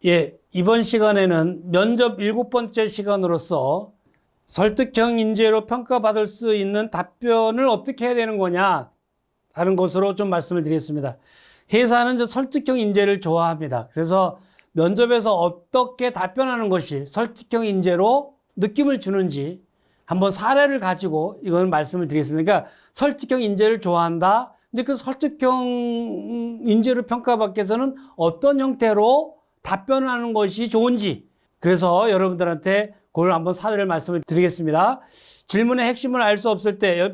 예, 이번 시간에는 면접 7번째 시간으로서 설득형 인재로 평가받을 수 있는 답변을 어떻게 해야 되는 거냐 하는 것으로 좀 말씀을 드리겠습니다. 회사는 저 설득형 인재를 좋아합니다. 그래서 면접에서 어떻게 답변하는 것이 설득형 인재로 느낌을 주는지 한번 사례를 가지고 이건 말씀을 드리겠습니다. 그러니까 설득형 인재를 좋아한다. 근데 그 설득형 인재로 평가받기 위해서는 어떤 형태로 답변을 하는 것이 좋은지, 그래서 여러분들한테 그걸 한번 사례를 말씀을 드리겠습니다. 질문의 핵심을 알 수 없을 때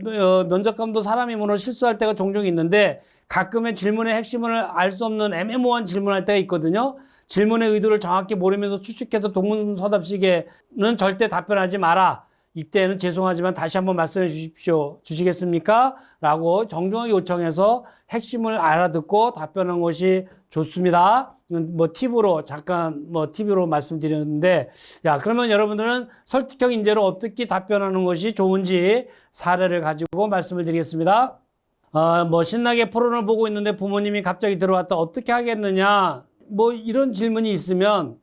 면접관도 사람이 물론 실수할 때가 종종 있는데 가끔의 질문의 핵심을 알 수 없는 애매모호한 질문할 때가 있거든요. 질문의 의도를 정확히 모르면서 추측해서 동문서답식에는 절대 답변하지 마라. 이때는 죄송하지만 다시 한번 말씀해 주십시오. 주시겠습니까? 라고 정중하게 요청해서 핵심을 알아듣고 답변한 것이 좋습니다. 뭐 팁으로 잠깐 팁으로 말씀드렸는데, 야, 그러면 여러분들은 설득형 인재로 어떻게 답변하는 것이 좋은지 사례를 가지고 말씀을 드리겠습니다. 신나게 포론을 보고 있는데 부모님이 갑자기 들어왔다. 어떻게 하겠느냐? 이런 질문이 있으면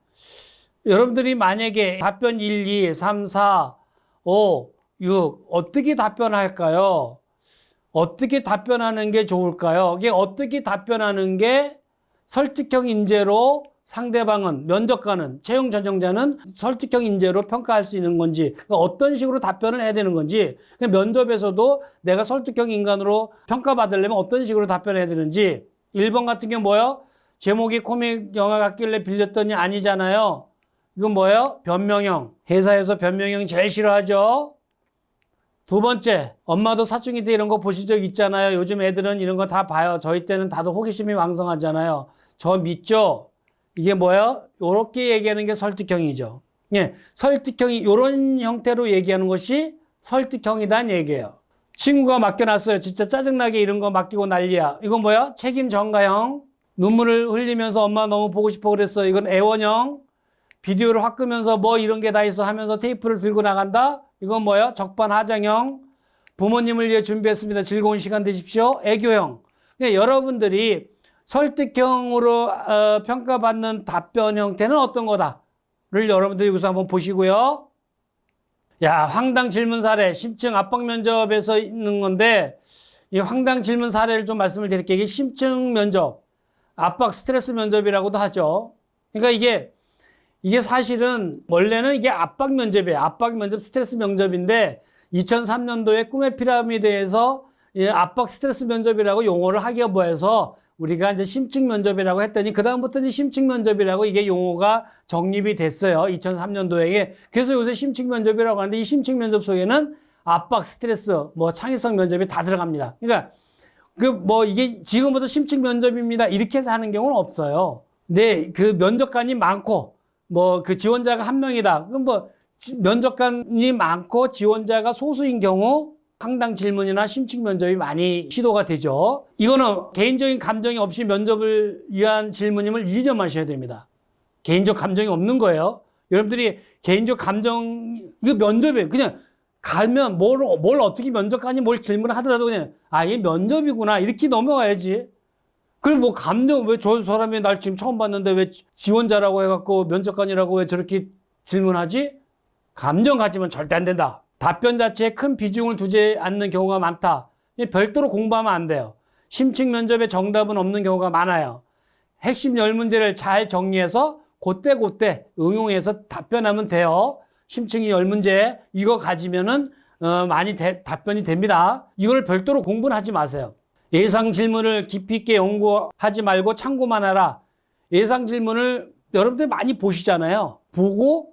여러분들이 만약에 답변 1, 2, 3, 4, 5, 6 어떻게 답변할까요? 어떻게 답변하는 게 좋을까요? 이게 어떻게 답변하는 게 설득형 인재로 상대방은, 면접관은, 채용 전형자는 설득형 인재로 평가할 수 있는 건지, 그러니까 어떤 식으로 답변을 해야 되는 건지, 면접에서도 내가 설득형 인간으로 평가받으려면 어떤 식으로 답변해야 되는지. 1번 같은 게 뭐예요? 제목이 코믹 영화 같길래 빌렸더니 아니잖아요. 이건 뭐예요? 변명형. 회사에서 변명형 제일 싫어하죠. 두 번째, 엄마도 사춘기 때 이런 거 보신 적 있잖아요. 요즘 애들은 이런 거 다 봐요. 저희 때는 다들 호기심이 왕성하잖아요. 저 믿죠? 이게 뭐예요? 요렇게 얘기하는 게 설득형이죠. 예, 설득형이 이런 형태로 얘기하는 것이 설득형이란 얘기예요. 친구가 맡겨놨어요. 진짜 짜증나게 이런 거 맡기고 난리야. 이건 뭐야? 책임 전가형. 눈물을 흘리면서 엄마 너무 보고 싶어 그랬어. 이건 애원형. 비디오를 확 끄면서 이런 게 다 있어 하면서 테이프를 들고 나간다. 이건 뭐예요? 적반하장형. 부모님을 위해 준비했습니다. 즐거운 시간 되십시오. 애교형. 그러니까 여러분들이 설득형으로 평가받는 답변 형태는 어떤 거다를 여러분들이 여기서 한번 보시고요. 야, 황당 질문 사례. 심층 압박 면접에서 있는 건데 이 황당 질문 사례를 좀 말씀을 드릴게요. 이게 심층 면접, 압박 스트레스 면접이라고도 하죠. 그러니까 이게 사실은 원래는 이게 압박 면접이에요. 압박 면접, 스트레스 면접인데 2003년도에 꿈의 피라미드에서 압박 스트레스 면접이라고 용어를 학여부해서 우리가 이제 심층 면접이라고 했더니 그다음부터 이제 심층 면접이라고 이게 용어가 정립이 됐어요. 2003년도에. 그래서 요새 심층 면접이라고 하는데 이 심층 면접 속에는 압박, 스트레스, 창의성 면접이 다 들어갑니다. 그러니까 이게 지금부터 심층 면접입니다. 이렇게 해서 하는 경우는 없어요. 근데 그 면접관이 많고 그 지원자가 한 명이다. 그럼 면접관이 많고 지원자가 소수인 경우 상당 질문이나 심층 면접이 많이 시도가 되죠. 이거는 개인적인 감정이 없이 면접을 위한 질문임을 유념하셔야 됩니다. 개인적 감정이 없는 거예요. 여러분들이 개인적 감정, 이거 면접이에요. 그냥 가면 뭘 어떻게 면접관이 뭘 질문을 하더라도 그냥 이게 면접이구나 이렇게 넘어가야지. 그럼 감정, 왜 저 사람이 날 지금 처음 봤는데 왜 지원자라고 해갖고 면접관이라고 왜 저렇게 질문하지? 감정 가지면 절대 안 된다. 답변 자체에 큰 비중을 두지 않는 경우가 많다. 별도로 공부하면 안 돼요. 심층 면접에 정답은 없는 경우가 많아요. 핵심 10문제를 잘 정리해서 그때 응용해서 답변하면 돼요. 심층이 10문제 이거 가지면은 많이 답변이 됩니다. 이걸 별도로 공부는 하지 마세요. 예상 질문을 깊이 있게 연구하지 말고 참고만 하라. 예상 질문을 여러분들 많이 보시잖아요. 보고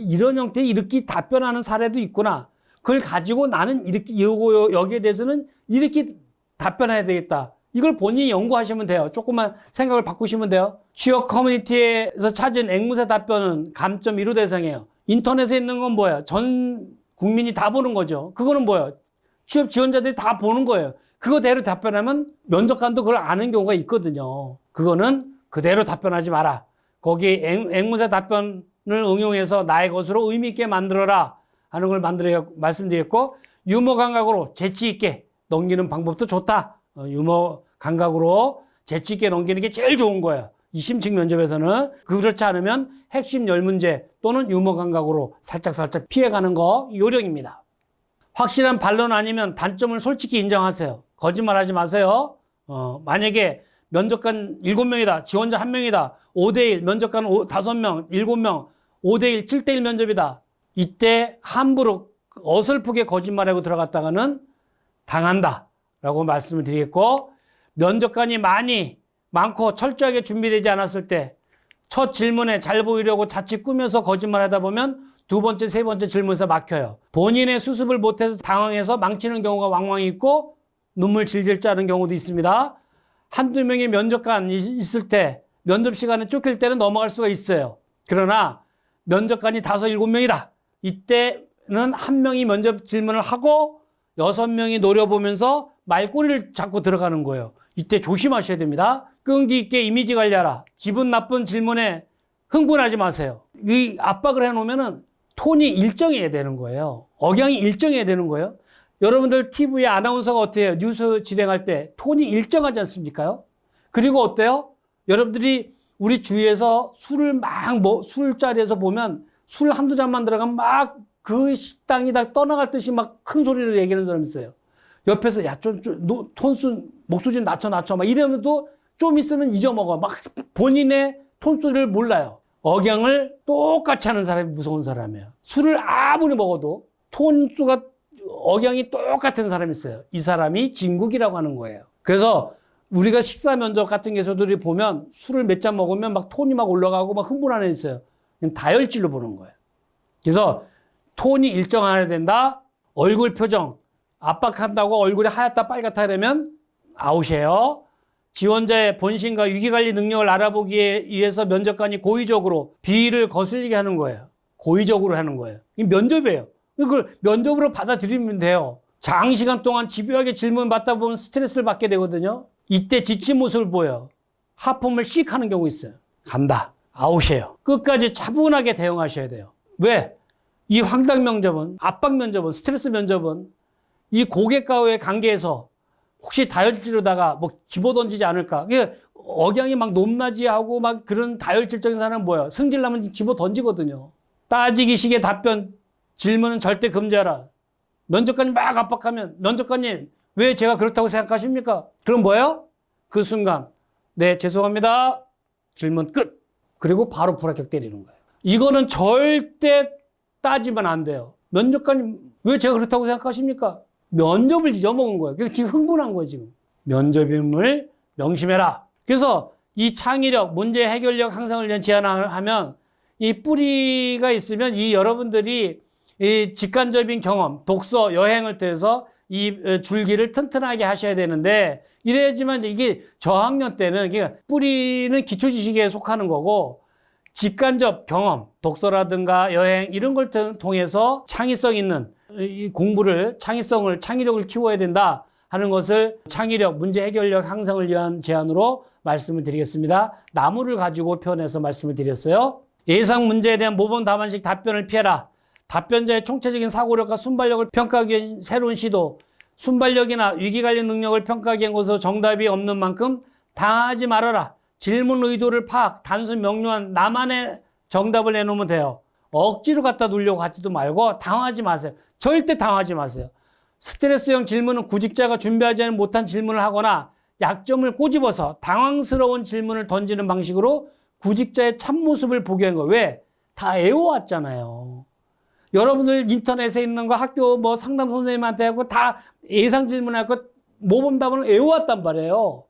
이런 형태에 이렇게 답변하는 사례도 있구나. 그걸 가지고 나는 이렇게 여기에 대해서는 이렇게 답변해야 되겠다. 이걸 본인이 연구하시면 돼요. 조금만 생각을 바꾸시면 돼요. 취업 커뮤니티에서 찾은 앵무새 답변은 감점 1호 대상이에요. 인터넷에 있는 건 뭐예요? 전 국민이 다 보는 거죠. 그거는 뭐예요? 취업 지원자들이 다 보는 거예요. 그거대로 답변하면 면접관도 그걸 아는 경우가 있거든요. 그거는 그대로 답변하지 마라. 거기 앵무새 답변을 응용해서 나의 것으로 의미 있게 만들어라 하는 걸 말씀드렸고, 유머 감각으로 재치 있게 넘기는 방법도 좋다. 유머 감각으로 재치 있게 넘기는 게 제일 좋은 거예요. 이 심층 면접에서는. 그렇지 않으면 핵심 10문제 또는 유머 감각으로 살짝 피해가는 거 요령입니다. 확실한 반론 아니면 단점을 솔직히 인정하세요. 거짓말하지 마세요. 만약에 면접관 7명이다. 지원자 1명이다. 5대1, 면접관 5명, 7명, 5대1, 7대1 면접이다. 이때 함부로 어설프게 거짓말하고 들어갔다가는 당한다 라고 말씀을 드리겠고, 면접관이 많고 철저하게 준비되지 않았을 때 첫 질문에 잘 보이려고 자칫 꾸며서 거짓말하다 보면 두 번째, 세 번째 질문에서 막혀요. 본인의 수습을 못해서 당황해서 망치는 경우가 왕왕 있고 눈물 질질 짜는 경우도 있습니다. 한두 명의 면접관이 있을 때 면접 시간에 쫓길 때는 넘어갈 수가 있어요. 그러나 면접관이 5, 7명이다. 이때는 한 명이 면접 질문을 하고 6명이 노려보면서 말꼬리를 잡고 들어가는 거예요. 이때 조심하셔야 됩니다. 끈기 있게 이미지 관리하라. 기분 나쁜 질문에 흥분하지 마세요. 이 압박을 해놓으면은 톤이 일정해야 되는 거예요. 억양이 일정해야 되는 거예요. 여러분들 TV 아나운서가 어때요? 해요? 뉴스 진행할 때 톤이 일정하지 않습니까? 그리고 어때요? 여러분들이 우리 주위에서 술자리에서 보면 술 한두 잔만 들어가면 막 그 식당이 다 떠나갈 듯이 막 큰 소리로 얘기하는 사람이 있어요. 옆에서 야, 톤순, 목소리 좀 낮춰. 막 이러면도 좀 있으면 잊어먹어. 막 본인의 톤소리를 몰라요. 억양을 똑같이 하는 사람이 무서운 사람이에요. 술을 아무리 먹어도 톤수가, 억양이 똑같은 사람이 있어요. 이 사람이 진국이라고 하는 거예요. 그래서 우리가 식사 면접 같은 게서들이 보면 술을 몇 잔 먹으면 막 톤이 막 올라가고 막 흥분하는 애 있어요. 다혈질로 보는 거예요. 그래서 톤이 일정해야 된다. 얼굴 표정, 압박한다고 얼굴이 하얗다 빨갛다 이러면 아웃이에요. 지원자의 본심과 위기관리 능력을 알아보기 위해서 면접관이 고의적으로 비위를 거슬리게 하는 거예요. 고의적으로 하는 거예요. 이 면접이에요. 그걸 면접으로 받아들이면 돼요. 장시간 동안 집요하게 질문 받다 보면 스트레스를 받게 되거든요. 이때 지친 모습을 보여요. 하품을 씩 하는 경우 있어요. 간다. 아웃이에요. 끝까지 차분하게 대응하셔야 돼요. 왜? 이 황당 면접은, 압박 면접은, 스트레스 면접은 이 고객과의 관계에서 혹시 다혈질로다가 뭐 집어던지지 않을까. 억양이 막 높낮이하고 막 그런 다혈질적인 사람은 뭐예요? 승질나면 집어던지거든요. 따지기식의 답변, 질문은 절대 금지하라. 면접관이 막 압박하면, 면접관님, 왜 제가 그렇다고 생각하십니까? 그럼 뭐예요? 그 순간, 네, 죄송합니다. 질문 끝. 그리고 바로 불합격 때리는 거예요. 이거는 절대 따지면 안 돼요. 면접관님, 왜 제가 그렇다고 생각하십니까? 면접을 잊어먹은 거예요. 그러니까 지금 흥분한 거예요, 지금. 면접임을 명심해라. 그래서 이 창의력, 문제 해결력 향상을 위한 제안을 하면 이 뿌리가 있으면 이 여러분들이 이 직관적인 경험, 독서, 여행을 통해서 이 줄기를 튼튼하게 하셔야 되는데, 이래야지만 이게 저학년 때는 뿌리는 기초 지식에 속하는 거고, 직관적 경험, 독서라든가 여행 이런 걸 통해서 창의성 있는 이 공부를, 창의력을 키워야 된다 하는 것을 창의력, 문제 해결력 향상을 위한 제안으로 말씀을 드리겠습니다. 나무를 가지고 표현해서 말씀을 드렸어요. 예상 문제에 대한 모범 답안식 답변을 피해라. 답변자의 총체적인 사고력과 순발력을 평가하기 위한 새로운 시도, 순발력이나 위기관리 능력을 평가하기 위한 것으로 정답이 없는 만큼 당하지 말아라. 질문 의도를 파악, 단순 명료한 나만의 정답을 내놓으면 돼요. 억지로 갖다 놓으려고 하지도 말고 당황하지 마세요. 절대 당황하지 마세요. 스트레스형 질문은 구직자가 준비하지 못한 질문을 하거나 약점을 꼬집어서 당황스러운 질문을 던지는 방식으로 구직자의 참모습을 보게 한 거예요. 왜? 다 애워왔잖아요. 여러분들 인터넷에 있는 거 학교 뭐 상담 선생님한테 하고 다 예상 질문하고 모범답을 애워왔단 말이에요.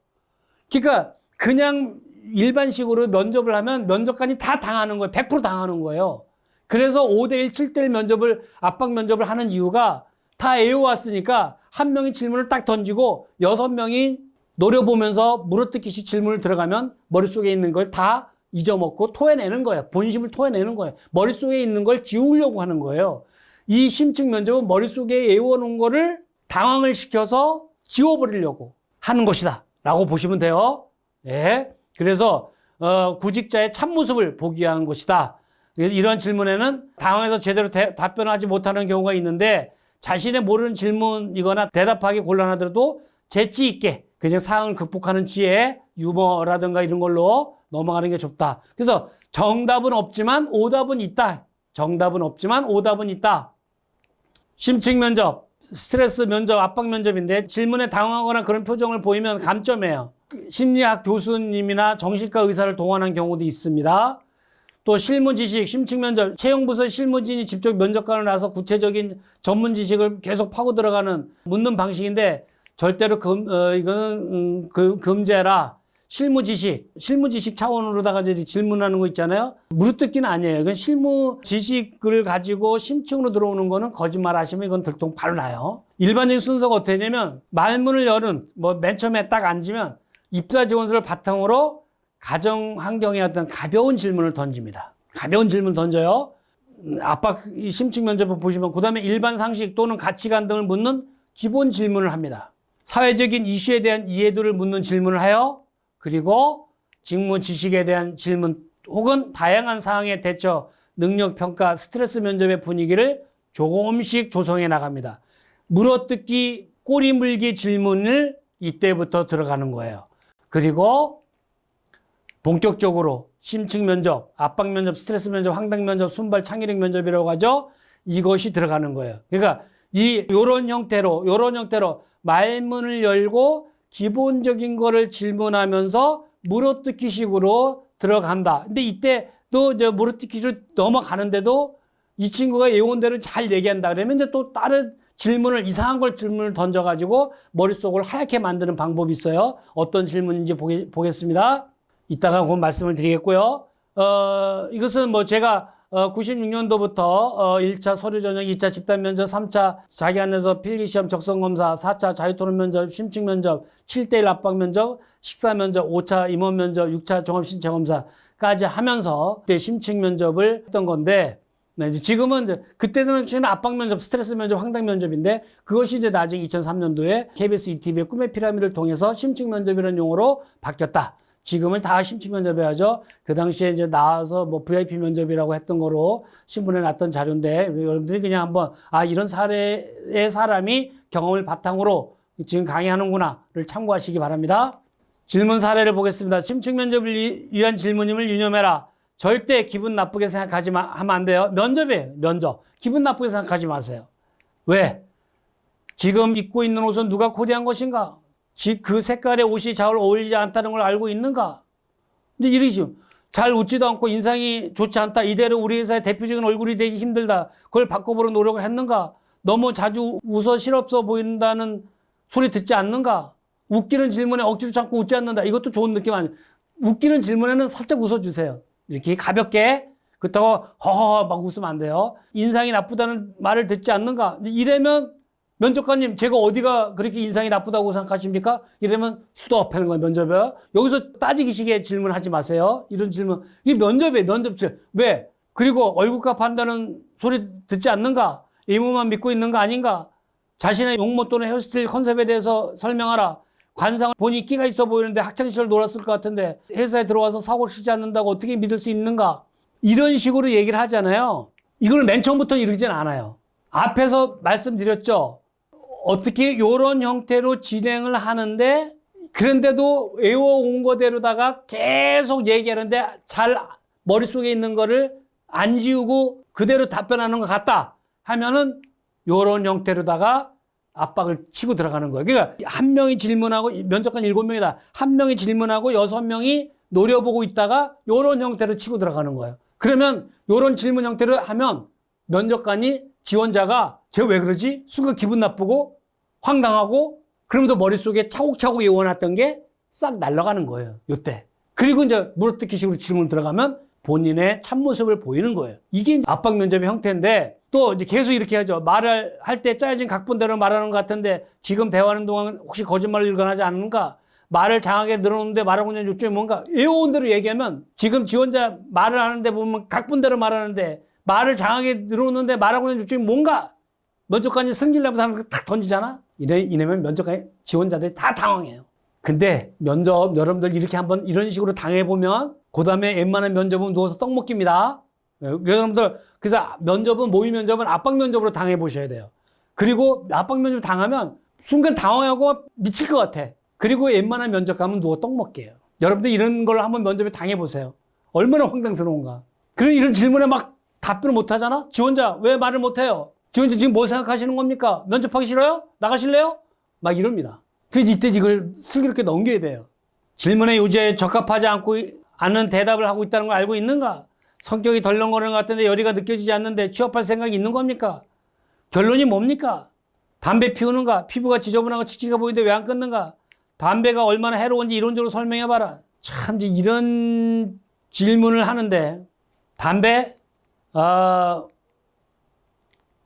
그러니까 그냥 일반식으로 면접을 하면 면접관이 다 당하는 거예요. 100% 당하는 거예요. 그래서 5대1, 7대1 면접을, 압박 면접을 하는 이유가 다 애워왔으니까 한 명이 질문을 딱 던지고 6명이 노려보면서 물어뜯기식 질문을 들어가면 머릿속에 있는 걸 다 잊어먹고 토해내는 거예요. 본심을 토해내는 거예요. 머릿속에 있는 걸 지우려고 하는 거예요. 이 심층 면접은 머릿속에 애워놓은 거를 당황을 시켜서 지워버리려고 하는 것이다 라고 보시면 돼요. 예. 그래서 구직자의 참모습을 보기 위한 것이다. 이런 질문에는 당황해서 제대로 답변하지 못하는 경우가 있는데, 자신의 모르는 질문이거나 대답하기 곤란하더라도 재치 있게 그냥 상황을 극복하는 지혜, 유머라든가 이런 걸로 넘어가는 게 좁다. 그래서 정답은 없지만 오답은 있다. 정답은 없지만 오답은 있다. 심층 면접, 스트레스 면접, 압박 면접인데 질문에 당황하거나 그런 표정을 보이면 감점이에요. 심리학 교수님이나 정신과 의사를 동원한 경우도 있습니다. 또 실무 지식, 심층 면접, 채용부서 실무진이 직접 면접관을 나서 구체적인 전문 지식을 계속 파고 들어가는 묻는 방식인데 절대로 이거는 금제라. 실무 지식 차원으로다가 질문하는 거 있잖아요. 물어뜯기는 아니에요. 이건 실무 지식을 가지고 심층으로 들어오는 거는 거짓말 하시면 이건 들통 바로 나요. 일반적인 순서가 어떻게 되냐면 말문을 열은 맨 처음에 딱 앉으면 입사 지원서를 바탕으로 가정 환경의 어떤 가벼운 질문을 던집니다. 가벼운 질문 던져요. 압박 심층 면접을 보시면 그 다음에 일반 상식 또는 가치관 등을 묻는 기본 질문을 합니다. 사회적인 이슈에 대한 이해도를 묻는 질문을 해요. 그리고 직무 지식에 대한 질문 혹은 다양한 사항의 대처, 능력 평가, 스트레스 면접의 분위기를 조금씩 조성해 나갑니다. 물어뜯기, 꼬리 물기 질문을 이때부터 들어가는 거예요. 그리고 본격적으로 심층 면접, 압박 면접, 스트레스 면접, 황당 면접, 순발 창의력 면접이라고 하죠. 이것이 들어가는 거예요. 그러니까 요런 형태로 말문을 열고 기본적인 거를 질문하면서 물어뜯기 식으로 들어간다. 근데 이때 또 물어뜯기를 넘어가는데도 이 친구가 예원대로 잘 얘기한다. 그러면 이제 또 다른 질문을, 이상한 걸 질문을 던져가지고 머릿속을 하얗게 만드는 방법이 있어요. 어떤 질문인지 보겠습니다. 이따가 그 말씀을 드리겠고요. 이것은 제가 96년도부터 1차 서류 전형, 2차 집단 면접, 3차 자기 안에서 필기시험 적성 검사, 4차 자유토론 면접, 심층 면접, 7대1 압박 면접, 식사 면접, 5차 임원 면접, 6차 종합 신체 검사까지 하면서 그때 심층 면접을 했던 건데, 네, 지금은 그때는 압박 면접, 스트레스 면접, 황당 면접인데 그것이 이제 나중에 2003년도에 KBS ETV의 꿈의 피라미드를 통해서 심층 면접이라는 용어로 바뀌었다. 지금은 다 심층 면접이라죠. 그 당시에 이제 나와서 VIP 면접이라고 했던 거로 신문에 났던 자료인데 여러분들이 그냥 한번 이런 사례의 사람이 경험을 바탕으로 지금 강의하는구나를 참고하시기 바랍니다. 질문 사례를 보겠습니다. 심층 면접을 위한 질문임을 유념해라. 절대 기분 나쁘게 생각하지 하면 안 돼요. 면접이에요. 면접. 기분 나쁘게 생각하지 마세요. 왜? 지금 입고 있는 옷은 누가 코디한 것인가? 그 색깔의 옷이 잘 어울리지 않다는 걸 알고 있는가? 근데 이러죠. 잘 웃지도 않고 인상이 좋지 않다. 이대로 우리 회사의 대표적인 얼굴이 되기 힘들다. 그걸 바꿔보려 노력을 했는가? 너무 자주 웃어 실없어 보인다는 소리 듣지 않는가? 웃기는 질문에 억지로 참고 웃지 않는다. 이것도 좋은 느낌 아니에요. 웃기는 질문에는 살짝 웃어주세요. 이렇게 가볍게. 그렇다고 허허 막 웃으면 안 돼요. 인상이 나쁘다는 말을 듣지 않는가? 이러면 면접관님, 제가 어디가 그렇게 인상이 나쁘다고 생각하십니까? 이러면 수도 없다는 거예요, 면접에. 여기서 따지기식의 질문하지 마세요. 이런 질문. 이게 면접이에요, 면접체. 왜? 그리고 얼굴값 한다는 소리 듣지 않는가? 의무만 믿고 있는 거 아닌가? 자신의 용모 또는 헤어스타일 컨셉에 대해서 설명하라. 관상을 보니 끼가 있어 보이는데 학창시절 놀았을 것 같은데 회사에 들어와서 사고를 치지 않는다고 어떻게 믿을 수 있는가? 이런 식으로 얘기를 하잖아요. 이걸 맨 처음부터 이러진 않아요. 앞에서 말씀드렸죠. 어떻게 이런 형태로 진행을 하는데 그런데도 외워온 거대로다가 계속 얘기하는데 잘 머릿속에 있는 거를 안 지우고 그대로 답변하는 것 같다 하면은 이런 형태로다가 압박을 치고 들어가는 거예요. 그러니까 한 명이 질문하고 면접관 7명이다. 한 명이 질문하고 6명이 노려보고 있다가 이런 형태로 치고 들어가는 거예요. 그러면 이런 질문 형태로 하면 면접관이 지원자가 쟤 왜 그러지? 순간 기분 나쁘고 황당하고 그러면서 머릿속에 차곡차곡 외워놨던 게 싹 날아가는 거예요. 이때. 그리고 이제 물어뜯기 식으로 질문 들어가면 본인의 참모습을 보이는 거예요. 이게 이제 압박 면접의 형태인데 또 이제 계속 이렇게 하죠. 말을 할 때 짜여진 각본대로 말하는 것 같은데 지금 대화하는 동안 혹시 거짓말을 일관하지 않는가? 말을 장하게 늘어놓는데 말하고 있는 요점이 뭔가? 외워온 대로 얘기하면 지금 지원자 말을 하는데 보면 각본대로 말하는데 말을 장하게 늘어놓는데 말하고 있는 요점이 뭔가? 면접관이 승질내면서 하는 걸 탁 던지잖아? 이러면 면접관이 지원자들이 다 당황해요. 근데 면접 여러분들 이렇게 한번 이런 식으로 당해보면 그 다음에 웬만한 면접은 누워서 떡 먹깁니다. 여러분들 그래서 면접은 모의 면접은 압박 면접으로 당해보셔야 돼요. 그리고 압박 면접 당하면 순간 당황하고 미칠 것 같아. 그리고 웬만한 면접 가면 누워 떡 먹게요. 여러분들 이런 걸 한번 면접에 당해보세요. 얼마나 황당스러운가. 그런 이런 질문에 막 답변을 못 하잖아? 지원자 왜 말을 못 해요? 지원자 지금 뭐 생각하시는 겁니까? 면접하기 싫어요? 나가실래요? 막 이럽니다. 그래서 이때 이걸 슬기롭게 넘겨야 돼요. 질문의 요지에 적합하지 않은 대답을 하고 있다는 걸 알고 있는가? 성격이 덜렁거리는 것 같은데 열의가 느껴지지 않는데 취업할 생각이 있는 겁니까? 결론이 뭡니까? 담배 피우는가? 피부가 지저분하고 칙칙해 보이는데 왜 안 끊는가? 담배가 얼마나 해로운지 이론적으로 설명해봐라. 참 이런 질문을 하는데 담배?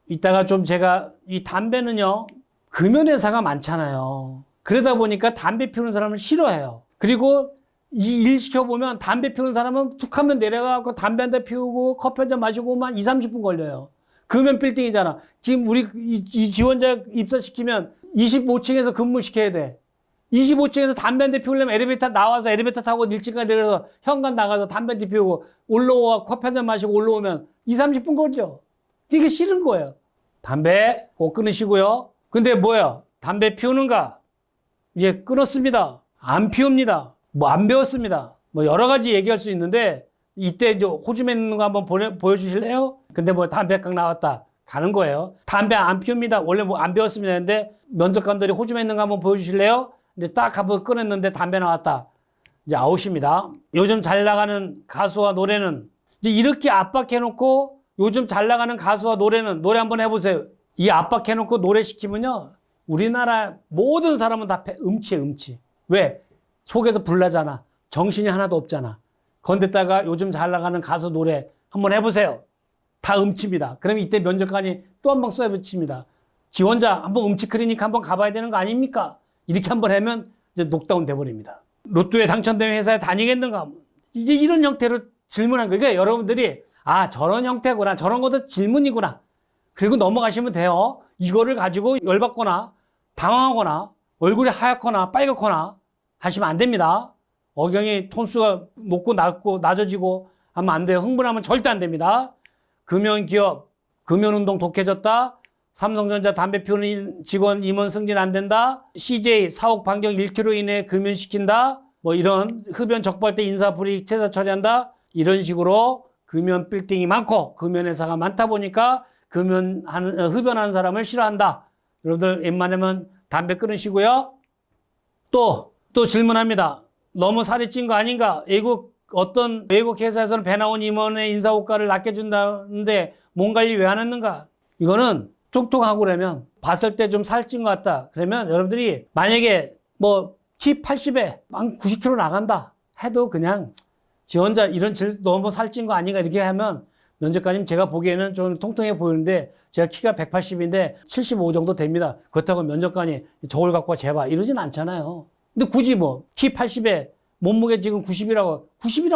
이따가 좀 제가 이 담배는요 금연회사가 많잖아요. 그러다 보니까 담배 피우는 사람을 싫어해요. 그리고 이 일 시켜보면 담배 피우는 사람은 툭 하면 내려가고 담배 한 대 피우고 커피 한 잔 마시고만 20-30분 걸려요. 금연 빌딩이잖아. 지금 우리 이 지원자 입사시키면 25층에서 근무시켜야 돼. 25층에서 담배 한 대 피우려면 엘리베이터 나와서 엘리베이터 타고 1층까지 내려서 현관 나가서 담배 한 대 피우고 올라와 커피 한 잔 마시고 올라오면 20-30분 걸려. 이게 싫은 거예요. 담배 꼭 끊으시고요. 근데 뭐야? 담배 피우는가? 이제 끊었습니다. 안 피웁니다. 뭐 안 배웠습니다. 뭐 여러 가지 얘기할 수 있는데 이때 이제 호주 맺는 거 한번 보여주실래요? 근데 뭐 담배깡 나왔다. 가는 거예요. 담배 안 피웁니다. 원래 뭐 안 배웠습니다. 했는데 면접관들이 호주 맺는 거 한번 보여주실래요? 근데 딱 한번 꺼냈는데 담배 나왔다. 이제 아웃입니다. 요즘 잘 나가는 가수와 노래는 이제 이렇게 압박해놓고 요즘 잘 나가는 가수와 노래는 노래 한번 해보세요. 이 압박해놓고 노래 시키면요. 우리나라 모든 사람은 다 음치에 음치. 왜? 속에서 불나잖아. 정신이 하나도 없잖아. 건데다가 요즘 잘 나가는 가수 노래 한번 해보세요. 다 음치입니다. 그러면 이때 면접관이 또 한 번 쏘아붙입니다. 지원자 한번 음치 클리닉 한번 가봐야 되는 거 아닙니까? 이렇게 한번 하면 이제 녹다운 돼버립니다. 로또에 당첨된 회사에 다니겠는가? 이제 이런 형태로 질문한 거예요. 그러니까 여러분들이 저런 형태구나. 저런 것도 질문이구나. 그리고 넘어가시면 돼요. 이거를 가지고 열받거나 당황하거나 얼굴이 하얗거나 빨갛거나 하시면 안 됩니다. 억양이 톤수가 높고 낮고 낮아지고 하면 안 돼요. 흥분하면 절대 안 됩니다. 금연기업, 금연운동 독해졌다. 삼성전자 담배 피우는 직원 임원 승진 안 된다. CJ 사옥 반경 1km 이내에 금연시킨다. 뭐 이런 흡연 적발 때 인사불이익 퇴사 처리한다. 이런 식으로 금연 빌딩이 많고 금연회사가 많다 보니까 흡연하는 사람을 싫어한다. 여러분들 웬만하면 담배 끊으시고요. 또 질문합니다. 너무 살이 찐 거 아닌가? 어떤 외국 회사에서는 배 나온 임원의 인사고과를 낮게 준다는데 몸 관리 왜 안 했는가? 이거는 뚱뚱하고 그러면 봤을 때 좀 살찐 것 같다. 그러면 여러분들이 만약에 뭐 키 80에 한 90kg 나간다 해도 그냥 지원자 너무 살찐 거 아닌가 이렇게 하면 면접관님 제가 보기에는 좀 통통해 보이는데 제가 키가 180인데 75 정도 됩니다. 그렇다고 면접관이 저걸 갖고 재봐 이러진 않잖아요. 근데 굳이 뭐 키 80에 몸무게 지금 90이라고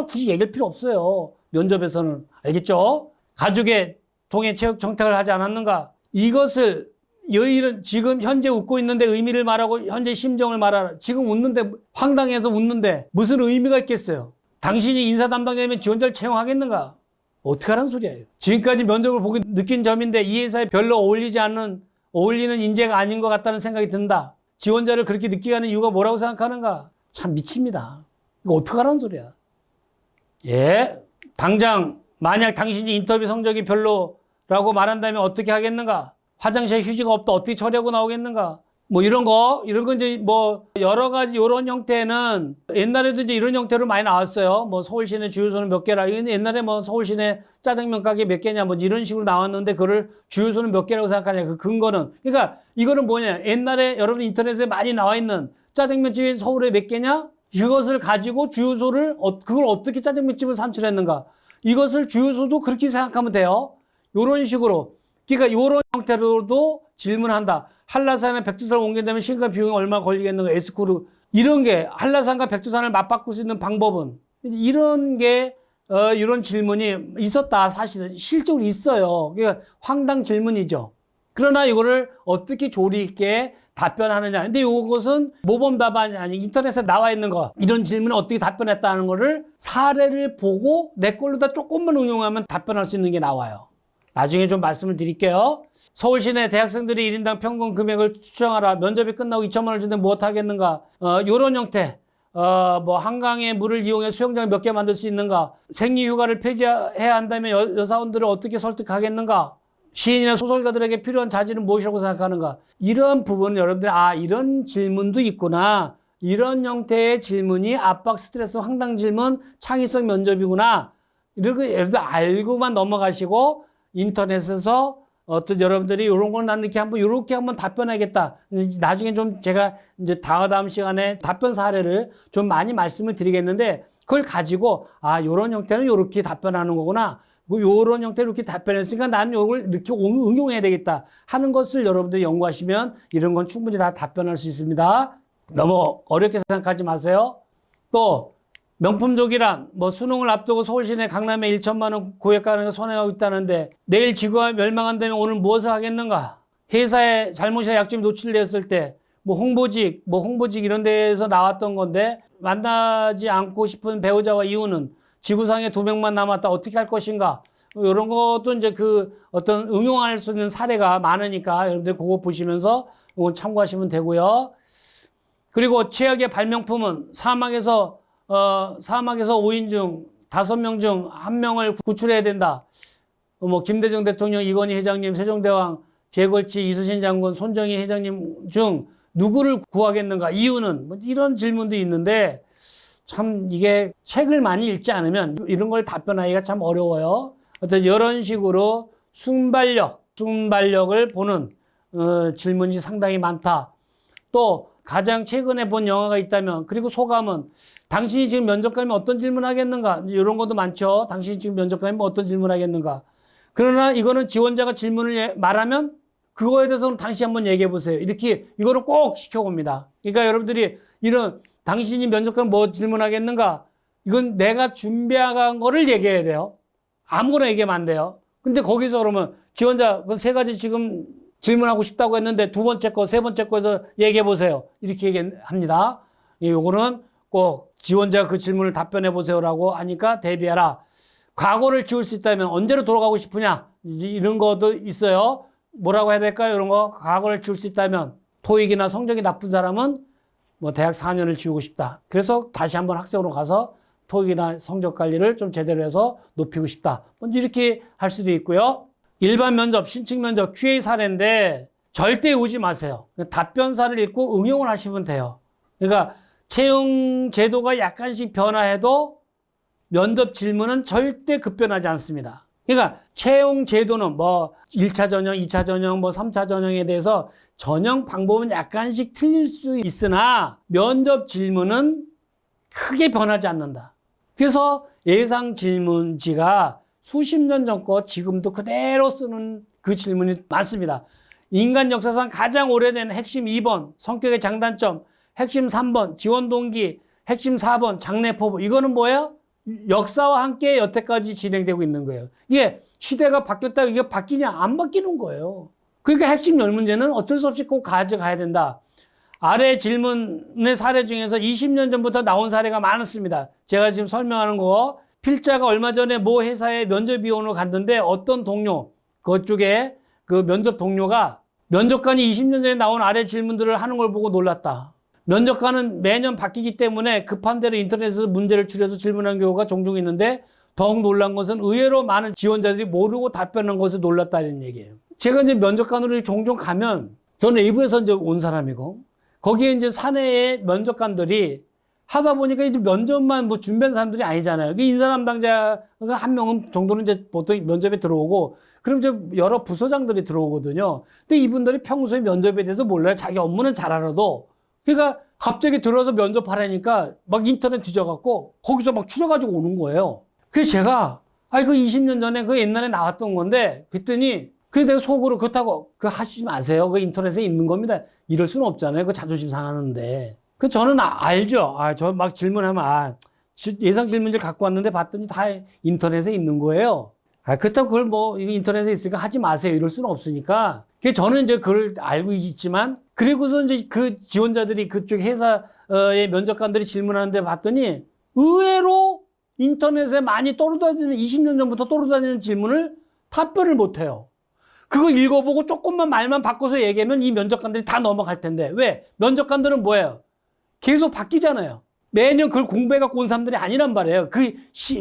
굳이 얘기할 필요 없어요. 면접에서는. 알겠죠? 가족의 동해 체육 정책을 하지 않았는가? 이것을 여일은 지금 현재 웃고 있는데 의미를 말하고 현재 심정을 말하라. 지금 웃는데 황당해서 웃는데 무슨 의미가 있겠어요? 당신이 인사 담당자면 지원자를 채용하겠는가? 어떻게 하라는 소리예요? 지금까지 면접을 보고 느낀 점인데 이 회사에 별로 어울리는 인재가 아닌 것 같다는 생각이 든다. 지원자를 그렇게 느끼게 하는 이유가 뭐라고 생각하는가? 참 미칩니다. 이거 어떡하라는 소리야. 예. 당장 만약 당신이 인터뷰 성적이 별로라고 말한다면 어떻게 하겠는가? 화장실에 휴지가 없다. 어떻게 처리하고 나오겠는가? 뭐 이런 거 이제 뭐 여러 가지 이런 형태는 옛날에도 이제 이런 형태로 많이 나왔어요. 뭐 서울 시내 주유소는 몇 개라. 옛날에 뭐 서울 시내 짜장면 가게 몇 개냐 뭐 이런 식으로 나왔는데 그거를 주유소는 몇 개라고 생각하냐. 그 근거는 그러니까 이거는 뭐냐. 옛날에 여러분 인터넷에 많이 나와 있는 짜장면집이 서울에 몇 개냐? 이것을 가지고 주유소를 그걸 어떻게 짜장면집을 산출했는가? 이것을 주유소도 그렇게 생각하면 돼요. 이런 식으로 그러니까 이런 형태로도 질문한다. 한라산에 백두산을 옮긴다면 시간 비용이 얼마 걸리겠는가? 에스쿠르 이런 게 한라산과 백두산을 맞바꿀 수 있는 방법은 이런 게 이런 질문이 있었다. 사실은 실적으로 있어요. 그러니까 황당 질문이죠. 그러나 이거를 어떻게 조리 있게 답변하느냐. 근데 이것은 모범 답안이 아니 인터넷에 나와 있는 거. 이런 질문에 어떻게 답변했다는 거를 사례를 보고 내 걸로다 조금만 응용하면 답변할 수 있는 게 나와요. 나중에 좀 말씀을 드릴게요. 서울 시내 대학생들이 1인당 평균 금액을 추정하라. 면접이 끝나고 2천만 원을 주는데 무엇 하겠는가. 요런 형태. 뭐 한강의 물을 이용해 수영장을 몇 개 만들 수 있는가? 생리휴가를 폐지해야 한다면 여사원들을 어떻게 설득하겠는가? 시인이나 소설가들에게 필요한 자질은 무엇이라고 생각하는가? 이런 부분은 여러분들 이런 질문도 있구나. 이런 형태의 질문이 압박, 스트레스, 황당 질문, 창의성 면접이구나. 이렇게 여러분들 알고만 넘어가시고 인터넷에서 어떤 여러분들이 이런 건 난 이렇게 한번 답변하겠다. 나중에 좀 제가 이제 다음 시간에 답변 사례를 좀 많이 말씀을 드리겠는데 그걸 가지고 이런 형태는 이렇게 답변하는 거구나. 요런 형태로 이렇게 답변했으니까 난 이걸 이렇게 응용해야 되겠다 하는 것을 여러분들이 연구하시면 이런 건 충분히 다 답변할 수 있습니다. 너무 어렵게 생각하지 마세요. 또 명품족이란 뭐 수능을 앞두고 서울시내 강남에 1천만 원 고액가를 선행하고 있다는데 내일 지구가 멸망한다면 오늘 무엇을 하겠는가? 회사의 잘못이나 약점이 노출되었을 때 뭐 홍보직 이런 데에서 나왔던 건데 만나지 않고 싶은 배우자와 이유는 지구상에 2명만 남았다. 어떻게 할 것인가? 이런 것도 이제 그 어떤 응용할 수 있는 사례가 많으니까 여러분들 그거 보시면서 이건 참고하시면 되고요. 그리고 최악의 발명품은 사막에서 5인 중 5명 중 1명을 구출해야 된다. 뭐 김대중 대통령, 이건희 회장님, 세종대왕, 재걸치, 이순신 장군, 손정희 회장님 중 누구를 구하겠는가? 이유는 뭐 이런 질문도 있는데 참 이게 책을 많이 읽지 않으면 이런 걸 답변하기가 참 어려워요. 어떤 이런 식으로 순발력을 보는 질문이 상당히 많다. 또 가장 최근에 본 영화가 있다면 그리고 소감은 당신이 지금 면접 가면 어떤 질문 하겠는가? 이런 것도 많죠. 당신이 지금 면접 가면 어떤 질문 하겠는가? 그러나 이거는 지원자가 질문을 말하면 그거에 대해서는 당신이 한번 얘기해 보세요. 이렇게 이거를 꼭 시켜봅니다. 그러니까 여러분들이 이런 당신이 면접 가면 뭐 질문하겠는가? 이건 내가 준비한 거를 얘기해야 돼요. 아무거나 얘기하면 안 돼요. 근데 거기서 그러면 지원자 그 3가지 지금 질문하고 싶다고 했는데 2번째 거, 3번째 거에서 얘기해 보세요. 이렇게 얘기합니다. 요거는 꼭 지원자가 그 질문을 답변해 보세요라고 하니까 대비해라. 과거를 지울 수 있다면 언제로 돌아가고 싶으냐? 이런 것도 있어요. 뭐라고 해야 될까요? 이런 거 과거를 지울 수 있다면 토익이나 성적이 나쁜 사람은 뭐 대학 4년을 지우고 싶다. 그래서 다시 한번 학생으로 가서 토익이나 성적 관리를 좀 제대로 해서 높이고 싶다. 먼저 이렇게 할 수도 있고요. 일반 면접, 신청 면접, QA 사례인데 절대 오지 마세요. 답변사를 읽고 응용을 하시면 돼요. 그러니까 채용 제도가 약간씩 변화해도 면접 질문은 절대 급변하지 않습니다. 그러니까 채용 제도는 뭐 1차 전형, 2차 전형, 뭐 3차 전형에 대해서 전형 방법은 약간씩 틀릴 수 있으나 면접 질문은 크게 변하지 않는다. 그래서 예상 질문지가 수십 년 전 거 지금도 그대로 쓰는 그 질문이 많습니다. 인간 역사상 가장 오래된 핵심 2번, 성격의 장단점, 핵심 3번, 지원 동기, 핵심 4번, 장래 포부. 이거는 뭐예요? 역사와 함께 여태까지 진행되고 있는 거예요. 이게 시대가 바뀌었다고 이게 바뀌냐? 안 바뀌는 거예요. 그러니까 핵심 10문제는 어쩔 수 없이 꼭 가져가야 된다. 아래 질문의 사례 중에서 20년 전부터 나온 사례가 많았습니다. 제가 지금 설명하는 거 필자가 얼마 전에 모 회사에 면접위원으로 갔는데 어떤 동료, 그쪽에 그 면접 동료가 면접관이 20년 전에 나온 아래 질문들을 하는 걸 보고 놀랐다. 면접관은 매년 바뀌기 때문에 급한 대로 인터넷에서 문제를 추려서 질문하는 경우가 종종 있는데 더욱 놀란 것은 의외로 많은 지원자들이 모르고 답변한 것에 놀랐다는 얘기예요. 제가 이제 면접관으로 종종 가면 저는 외부에서 이제 온 사람이고 거기에 이제 사내의 면접관들이 하다 보니까 이제 면접만 뭐 준비한 사람들이 아니잖아요. 인사 담당자가 한 명은 정도는 이제 보통 면접에 들어오고 그럼 이제 여러 부서장들이 들어오거든요. 근데 이분들이 평소에 면접에 대해서 몰라요. 자기 업무는 잘 알아도. 그러니까 갑자기 들어서 면접하라니까 막 인터넷 뒤져갖고 거기서 막 추려가지고 오는 거예요. 그래서 제가 그 20년 전에 그 옛날에 나왔던 건데 그랬더니 그래 내가 속으로 그렇다고 그거 하시지 마세요. 그 인터넷에 있는 겁니다. 이럴 수는 없잖아요. 그 자존심 상하는데. 그 저는 알죠. 저 막 질문하면 예상 질문지를 갖고 왔는데 봤더니 다 인터넷에 있는 거예요. 그렇다고 그걸 뭐 인터넷에 있으니까 하지 마세요. 이럴 수는 없으니까. 저는 이제 그걸 알고 있지만 그리고서 이제 그 지원자들이 그쪽 회사의 면접관들이 질문하는데 봤더니 의외로 인터넷에 많이 떠돌아다니는 20년 전부터 떠돌아다니는 질문을 답변을 못 해요. 그거 읽어보고 조금만 말만 바꿔서 얘기하면 이 면접관들이 다 넘어갈 텐데 왜? 면접관들은 뭐예요? 계속 바뀌잖아요. 매년 그걸 공부해 갖고 온 사람들이 아니란 말이에요. 그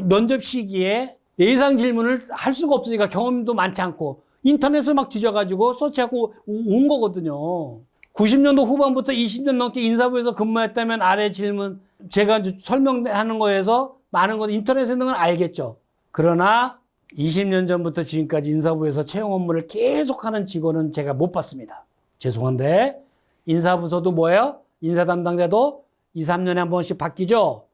면접 시기에 예상 질문을 할 수가 없으니까 경험도 많지 않고 인터넷을 막 뒤져가지고 서치하고 온 거거든요. 90년도 후반부터 20년 넘게 인사부에서 근무했다면 아래 질문 제가 설명하는 거에서 많은 건 인터넷에 있는 건 알겠죠. 그러나 20년 전부터 지금까지 인사부에서 채용 업무를 계속하는 직원은 제가 못 봤습니다. 죄송한데 인사부서도 뭐예요? 인사 담당자도 2, 3년에 한 번씩 바뀌죠.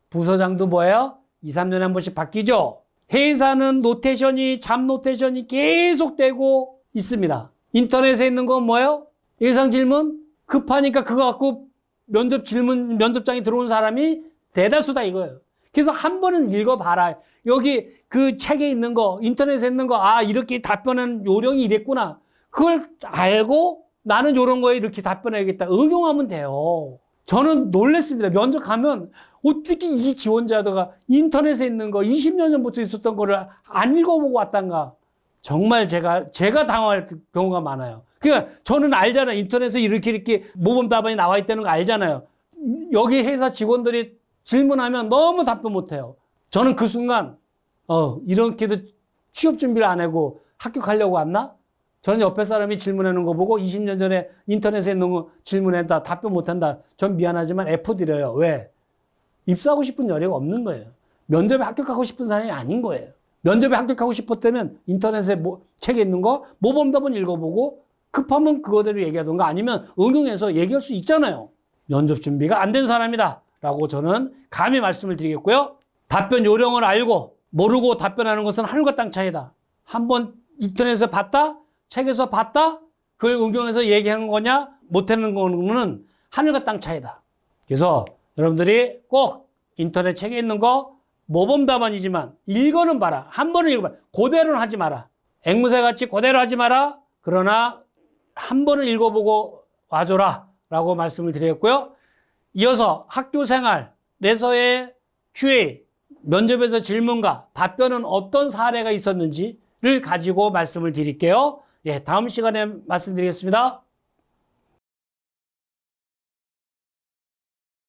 부서장도 뭐예요? 2, 3년에 한 번씩 바뀌죠. 회사는 노테이션이 잡 노테이션이 계속되고 있습니다. 인터넷에 있는 건 뭐예요? 예상 질문 급하니까 그거 갖고 면접장에 들어온 사람이 대다수다 이거예요. 그래서 한 번은 읽어봐라. 여기 그 책에 있는 거, 인터넷에 있는 거, 아, 이렇게 답변하는 요령이 이랬구나. 그걸 알고 나는 이런 거에 이렇게 답변해야겠다. 응용하면 돼요. 저는 놀랬습니다. 면접 가면 어떻게 이 지원자가 인터넷에 있는 거 20년 전부터 있었던 거를 안 읽어보고 왔단가. 정말 제가 당황할 경우가 많아요. 그러니까 저는 알잖아요. 인터넷에 이렇게 모범 답안이 나와 있다는 거 알잖아요. 여기 회사 직원들이 질문하면 너무 답변 못해요. 저는 그 순간 이렇게도 취업 준비를 안 하고 합격하려고 왔나? 저는 옆에 사람이 질문하는 거 보고 20년 전에 인터넷에 있는 거 질문한다, 답변 못한다. 전 미안하지만 F 드려요. 왜? 입사하고 싶은 여력이 없는 거예요. 면접에 합격하고 싶은 사람이 아닌 거예요. 면접에 합격하고 싶었다면 인터넷에 책에 있는 거 모범답은 읽어보고 급하면 그거대로 얘기하던가 아니면 응용해서 얘기할 수 있잖아요. 면접 준비가 안 된 사람이다 라고 저는 감히 말씀을 드리겠고요. 답변 요령을 알고 모르고 답변하는 것은 하늘과 땅 차이다. 한번 인터넷에서 봤다? 책에서 봤다? 그걸 응용해서 얘기하는 거냐? 못하는 거는 하늘과 땅 차이다. 그래서 여러분들이 꼭 인터넷 책에 있는 거 모범 답안이지만 읽어는 봐라. 한 번은 읽어봐라. 그대로는 하지 마라. 앵무새같이 그대로 하지 마라. 그러나 한 번은 읽어보고 와줘라 라고 말씀을 드렸고요. 이어서 학교생활에서의 QA, 면접에서 질문과 답변은 어떤 사례가 있었는지를 가지고 말씀을 드릴게요. 예, 다음 시간에 말씀드리겠습니다.